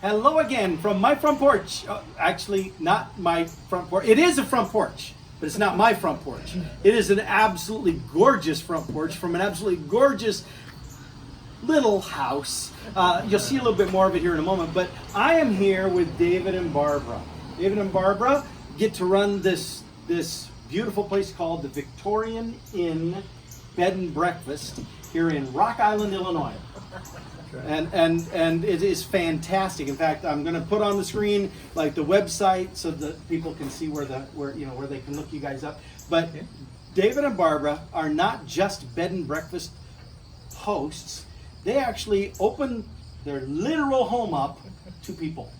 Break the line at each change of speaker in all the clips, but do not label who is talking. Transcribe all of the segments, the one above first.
Hello again from my front porch. Actually, not my front porch. It is a front porch, but it's not my front porch. It is an absolutely gorgeous front porch from an absolutely gorgeous little house. You'll see a little bit more of it here in a moment, but I am here with David and Barbara. David and Barbara get to run this beautiful place called the Victorian Inn Bed and Breakfast here in Rock Island, Illinois. And it is fantastic. In fact, I'm going to put on the screen like the website so that people can see where they can look you guys up. But David and Barbara are not just bed and breakfast hosts. They actually open their literal home up to people.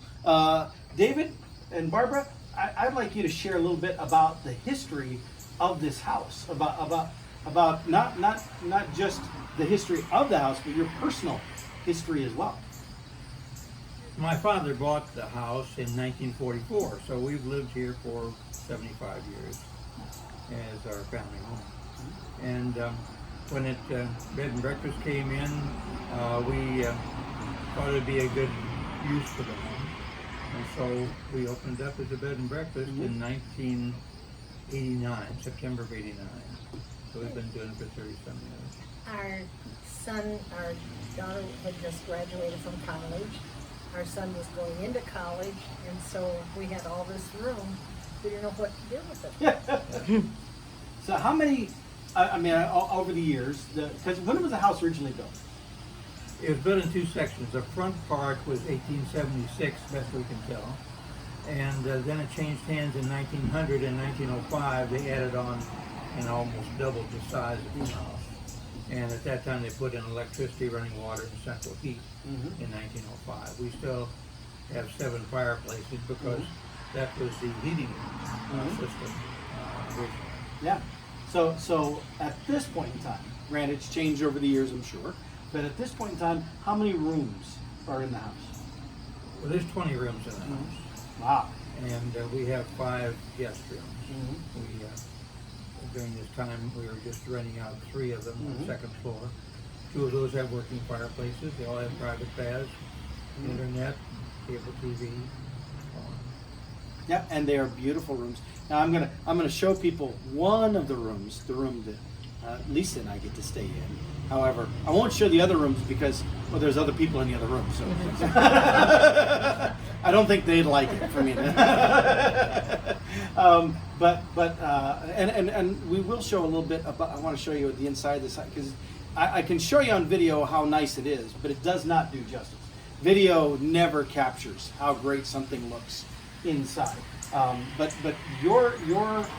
David and Barbara, I'd like you to share a little bit about the history of this house, about not just the history of the house, but your personal history as well.
My father bought the house in 1944, so we've lived here for 75 years as our family home. And when bed and breakfast came in, we thought it'd be a good use for the home, and so we opened up as a bed and breakfast in 1989, September of '89. So we've been doing it for 30-some years.
Our daughter had just graduated from college. Our son was going into college, and so we had all this room. We didn't know what to do with it.
So how many, over the years, because when was the house originally built?
It was built in two sections. The front part was 1876, best we can tell. And then it changed hands in 1900 and 1905. They added on and almost doubled the size of the house. And at that time they put in electricity, running water, and central heat in 1905. We still have 7 fireplaces because that was the heating system originally. Yeah.
So at this point in time, granted it's changed over the years, I'm sure, but at this point in time, how many rooms are in the house?
Well, there's 20 rooms in the house.
Wow.
And we have 5 guest rooms. During this time, we were just renting out 3 of them on the second floor. 2 of those have working fireplaces. They all have private baths, internet, cable TV.
Yeah, and they are beautiful rooms. Now I'm gonna show people one of the rooms, the room that Lisa and I get to stay in. However, I won't show the other rooms because there's other people in the other room. So I don't think they'd like it for me. And we will show a little bit about. I want to show you the inside of this because I can show you on video how nice it is, but it does not do justice. Video never captures how great something looks inside. But your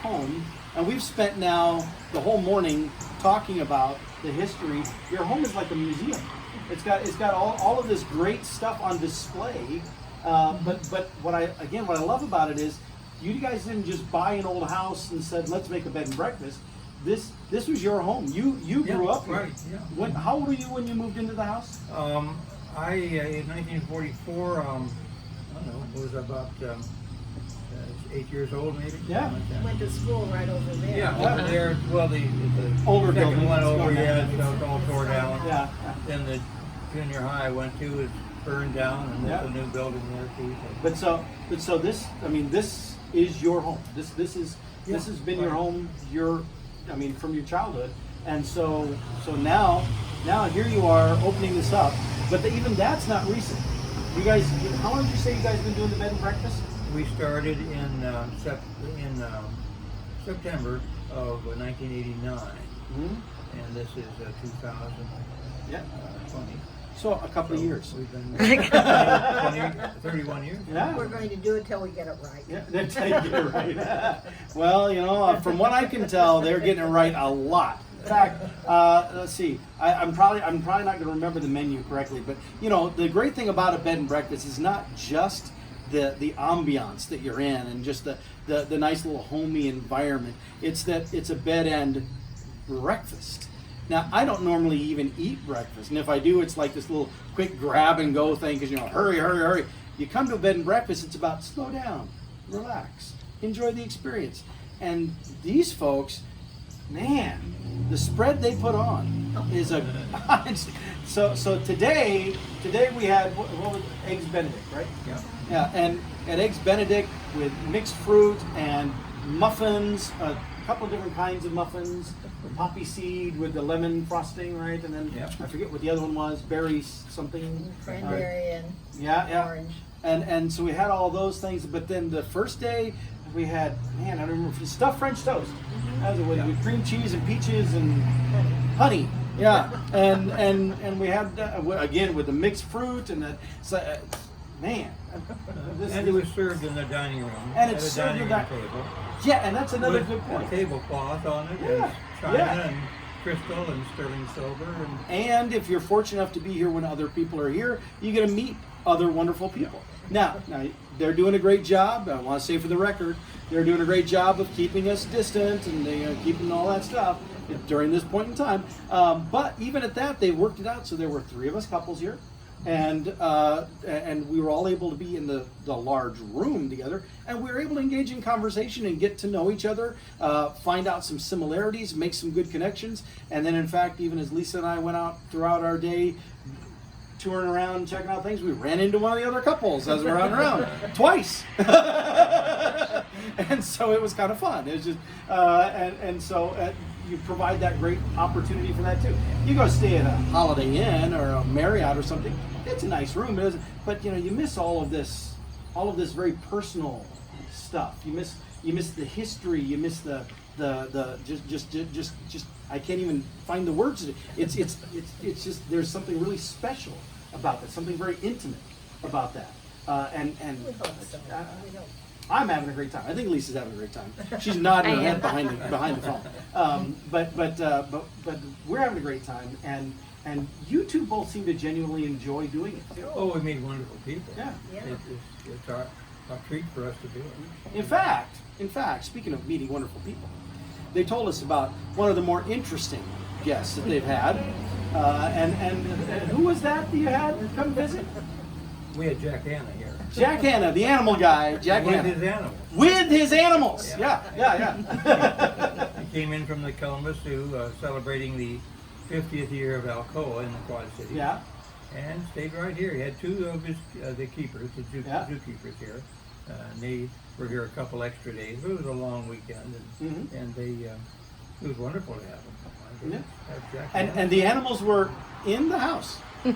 home, and we've spent now the whole morning talking about the history. Your home is like a museum. It's got all of this great stuff on display. But what I love about it is you guys didn't just buy an old house and said let's make a bed and breakfast. This was your home. You grew up here.
Right. Yeah.
How old were you when you moved into the house?
I in 1944. I don't know. It was about 8 years old, maybe.
Yeah.
Went to school right over there.
Yeah, over there. Well, the
Older
second
building.
one over, it's all tore down.
Yeah.
Then the junior high I went to is burned down, and there's a new building there too.
But so this, this is your home. This has been your home. From your childhood, and so now here you are opening this up. But even that's not recent. You guys, how long did you say you guys been doing the bed and breakfast?
We started in September of 1989, and this is 2020.
So a couple of years.
We've been 31 years.
Yeah.
We're going to do it till we get it right.
Yeah, until you get it right. Well, from what I can tell, they're getting it right a lot. In fact, let's see. I'm probably not going to remember the menu correctly, but the great thing about a bed and breakfast is not just the ambiance that you're in and just the nice little homey environment. It's that it's a bed and breakfast. Now, I don't normally even eat breakfast, and if I do, it's like this little quick grab and go thing because hurry. You come to a bed and breakfast, it's about slow down, relax, enjoy the experience. And these folks, man, the spread they put on is a so today we had what was it? Eggs Benedict, right?
Yeah.
Yeah, and eggs Benedict with mixed fruit and muffins, a couple of different kinds of muffins, the poppy seed with the lemon frosting, right? And then
Yep.
I forget what the other one was, berry something.
Cranberry and
Yeah.
orange.
And so we had all those things, but then the first day we had, man, I don't remember, stuffed French toast. That was with cream cheese and peaches and honey. Yeah, and we had again with the mixed fruit and the man.
And it was served in the dining room.
And it's
at a
served in
dining
that-
room table.
Yeah, and that's another
With
good point.
a tablecloth on it,
Yeah,
and china
yeah.
and crystal and sterling silver, and
And if you're fortunate enough to be here when other people are here, you get to meet other wonderful people. Now, they're doing a great job. I want to say for the record, they're doing a great job of keeping us distant and keeping all that stuff during this point in time. But even at that, they worked it out. So there were 3 of us couples here, and we were all able to be in the large room together, and we were able to engage in conversation and get to know each other, find out some similarities, make some good connections, and then in fact, even as Lisa and I went out throughout our day touring around checking out things, we ran into one of the other couples as we were running around twice. And so it was kind of fun. It was just so you provide that great opportunity for that too. You go stay at a Holiday Inn or a Marriott or something, it's a nice room, but you miss all of this very personal stuff. You miss the history, you miss the just I can't even find the words. It's just there's something really special about that, something very intimate about that. And
We hope so. We hope.
I'm having a great time. I think Lisa's having a great time. She's nodding her head behind the phone. But we're having a great time, and you two both seem to genuinely enjoy doing it too.
oh, we meet wonderful people.
Yeah.
Yeah.
It's a treat for us to do it.
In fact, speaking of meeting wonderful people, they told us about one of the more interesting guests that they've had. And who was that you had come visit?
We had Jack Hanna here.
Jack Hanna, the animal guy. Jack
With
Hanna.
his animals.
With his animals. Yeah.
He came in from the Columbus to celebrating the 50th year of Alcoa in the Quad Cities.
Yeah.
And stayed right here. He had 2 of his the keepers, the zookeepers here. And they were here a couple extra days. It was a long weekend, and they it was wonderful to have them.
Yeah.
Have Jack
And
Hanna.
the animals were in the house.
Yep.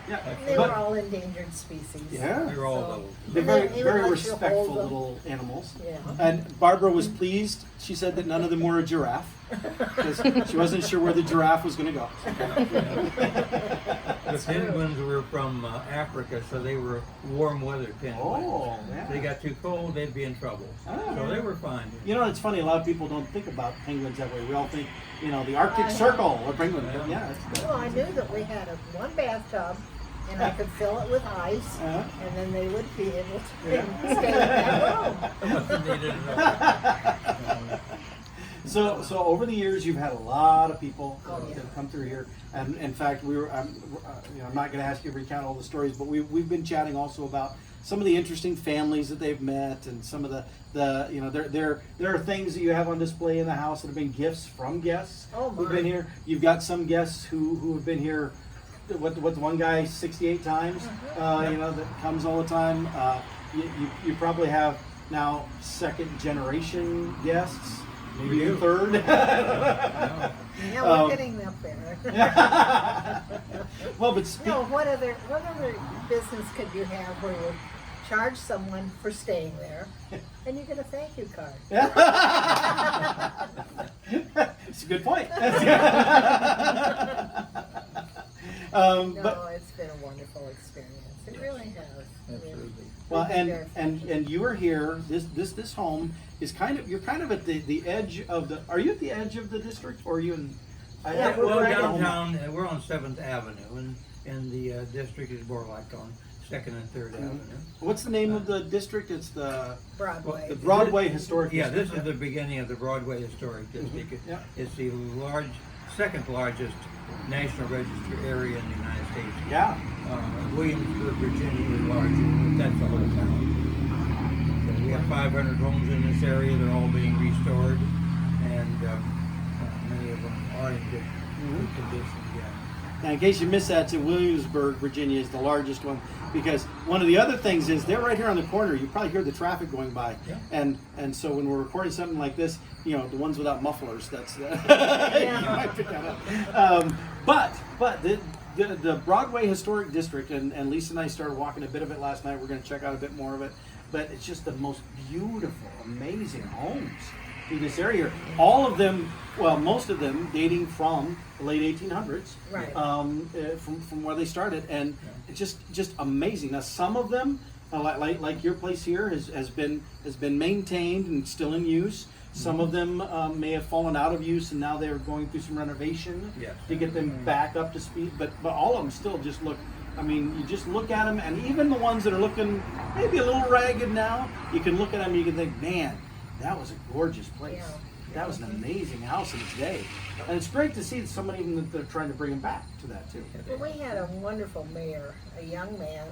Yeah.
They
But-
were all endangered species.
Yeah.
They were all
So-
little.
They're
And
very,
they would
very
let you
respectful
hold them.
little animals.
Yeah.
And Barbara was pleased. She said that none of them were a giraffe because she wasn't sure where the giraffe was going to go.
The penguins were from Africa, so they were warm weather penguins.
Oh, yeah.
If they got too cold, they'd be in trouble.
Ah.
So they were fine.
You know, it's funny. A lot of people don't think about penguins that way. We all think, the Arctic Circle or penguin. But yeah, that's good.
Well, I knew that we had one bathtub, and I could fill it with ice,
Uh-huh.
and then they would be able to stay in that room.
They didn't know.
So over the years, you've had a lot of people
Oh, yeah.
that have come through here, and in fact, I'm not going to ask you to recount all the stories, but we've been chatting also about some of the interesting families that they've met, and some of the there are things that you have on display in the house that have been gifts from guests
Oh,
who've
my.
been here. You've got some guests who have been here. What the one guy 68 times, that comes all the time. You probably have now second generation guests. Maybe
We do.
a third.
Yeah, we're getting up there.
Well, but
No, what other business could you have where you charge someone for staying there, and you get a thank you card?
It's a good point.
No, it's been a wonderful experience. It really has.
Absolutely.
Well,
We've been very
and you are here. This home is you're kind of at the edge of the. Are you at the edge of the district, or are you in?
Yeah,
Well,
right now.
downtown, we're on 7th Avenue, and the district is more like on 2nd and 3rd Avenue.
What's the name of the district? It's the
Broadway.
the Broadway Historic.
Yeah, this
District.
is the beginning of the Broadway Historic District.
Yeah.
It's the second largest National Register area in the United States.
Yeah.
Williamsburg, Virginia is larger, but that's the whole town. So we have 500 homes in this area. They're all being restored, and many of them are in good good condition, yeah.
Now, in case you missed that, to Williamsburg, Virginia is the largest one, because one of the other things is they're right here on the corner. You probably hear the traffic going by,
Yeah.
and so when we're recording something like this, you know, the ones without mufflers, that's you might pick that up. But the Broadway Historic District, and Lisa and I started walking a bit of it last night. We're going to check out a bit more of it, but it's just the most beautiful, amazing homes through this area. All of them, well, most of them dating from the late 1800s,
Right.
From where they started, and it's just amazing. Now, some of them, like your place here, has been maintained and still in use. Some of them may have fallen out of use, and now they're going through some renovation to get them back up to speed. But all of them still just look. I mean, you just look at them, and even the ones that are looking maybe a little ragged now, you can look at them and you can think, man, that was a gorgeous place.
Yeah.
That was an amazing house in its day. And it's great to see that somebody even that they're trying to bring them back to that too.
Well, we had a wonderful mayor, a young man,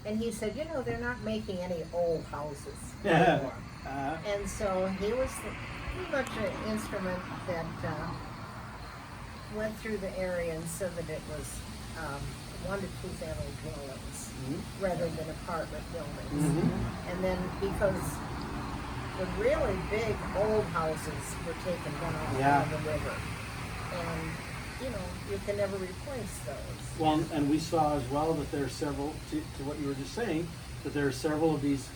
and he said, you know, they're not making any old houses anymore. And so he was pretty much an instrument that went through the area and said that it was 1 to 2 family dwellings rather than apartment buildings. And then because the really big old houses were taken down on the river, and you know, you can never replace those.
Well, and we saw as well that there are several, to what you were just saying, that there are several of these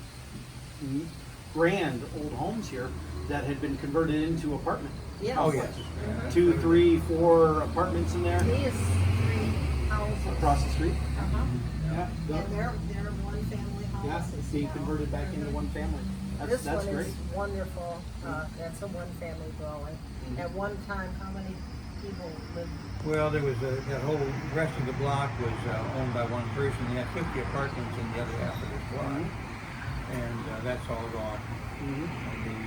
grand old homes here that had been converted into apartment.
Yes.
Oh, yes.
2, 3, 4 apartments in there
These 3 houses.
across the street.
And
Yeah,
they're one family houses.
being
now.
converted back into one family.
This
That's
one
great.
is wonderful. That's a one family dwelling. At one time, how many people lived?
Well, there was that whole rest of the block was owned by one person. They had 50 apartments in the other half of this block, and that's all gone. And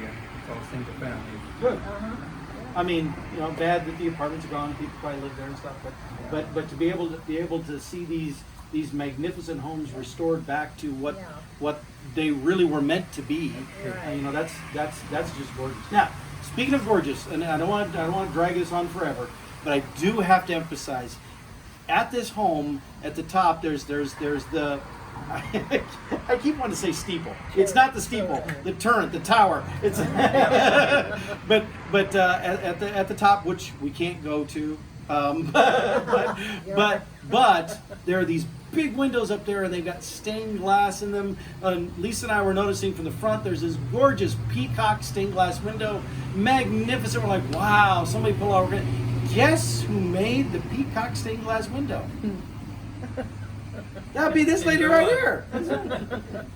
it's all single families.
Good. I mean, you know, bad that the apartments are gone. People probably live there and stuff, but to be able to see these magnificent homes restored back to what they really were meant to be,
Right.
you know, that's just gorgeous. Now, speaking of gorgeous, and I don't want to drag this on forever, but I do have to emphasize, at this home at the top, there's the I keep wanting to say steeple. It's not the steeple, the turret, the tower. It's but at the top, which we can't go to. But there are these big windows up there, and they've got stained glass in them. Lisa and I were noticing from the front, there's this gorgeous peacock stained glass window, magnificent. We're like, wow! Somebody pull out. Guess who made the peacock stained glass window? That'd be this lady right here.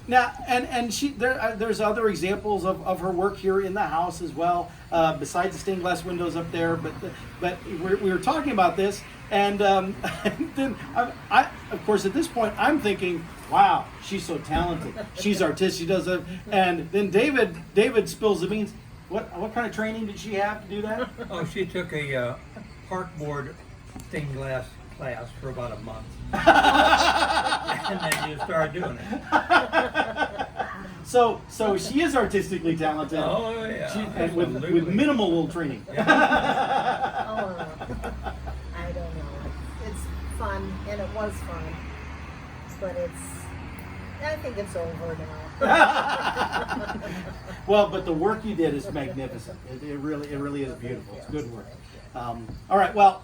Now, and she there's other examples of her work here in the house as well, besides the stained glass windows up there. But we were talking about this, and then I of course at this point I'm thinking, wow, she's so talented. She's artistic. She does it. And then David spills the beans. What kind of training did she have to do that?
Oh, she took a park board stained glass class for about a month. And then you start doing it.
So she is artistically talented.
Oh yeah.
And with minimal training.
Oh, I don't know. It's fun, and it was fun, but I think it's over now.
Well, but the work you did is magnificent. It really is beautiful. It's good work. All right. Well,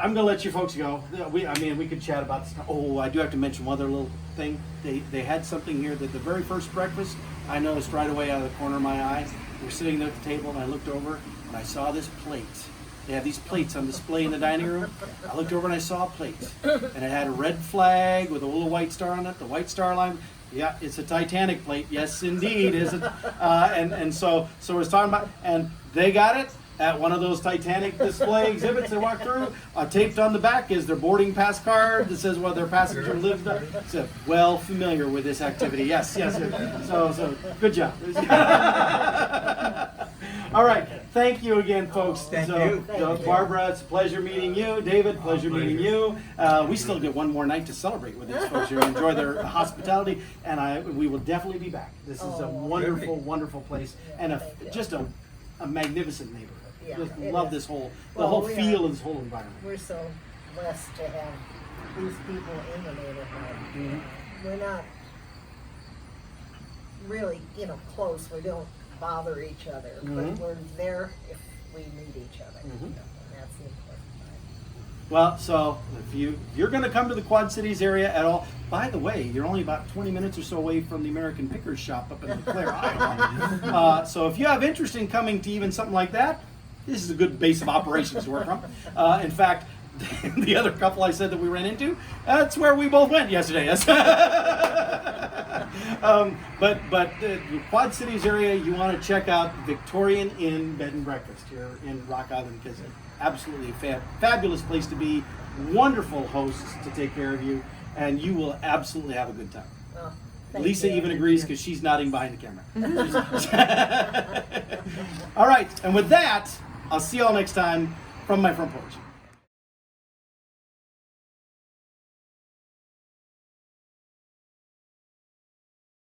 I'm gonna let you folks go. We could chat about this. Oh, I do have to mention one other little thing. They had something here that the very first breakfast, I noticed right away out of the corner of my eye. We're sitting there at the table, and I looked over and I saw this plate. They have these plates on display in the dining room. I looked over and I saw a plate, and it had a red flag with a little white star on it. The white star line. Yeah, it's a Titanic plate. Yes, indeed, is it? And so I was talking about, and they got it at one of those Titanic display exhibits they walk through. Taped on the back is their boarding pass card that says what their passenger lives there. So well familiar with this activity. Yes. So good job. All right. Thank you again, folks.
Thank you.
Barbara, it's a pleasure meeting you. David, pleasure meeting you. We still get one more night to celebrate with these folks here and enjoy their hospitality, and we will definitely be back. This is a wonderful, wonderful place, and just a magnificent neighborhood.
Yeah,
Just
it
love
is.
this whole, the
Well,
whole
we
feel
are-
of this whole environment.
We're so blessed to have these people in the neighborhood.
Mhm.
We're not really, close. We don't bother each other,
Mhm.
but we're there if we need each other.
Mhm.
And that's the important part.
Well, so if you're going to come to the Quad Cities area at all, by the way, you're only about 20 minutes or so away from the American Pickers shop up in LeClaire, Iowa. So if you have interest in coming to even something like that, this is a good base of operations to work from. In fact, the other couple I said that we ran into, that's where we both went yesterday. But the Quad Cities area, you want to check out Victorian Inn Bed and Breakfast here in Rock Island, because it's absolutely fabulous place to be. Wonderful hosts to take care of you, and you will absolutely have a good time.
Well, thank
Lisa
you.
even agrees because she's nodding behind the camera. All right, and with that, I'll see you all next time from my front porch.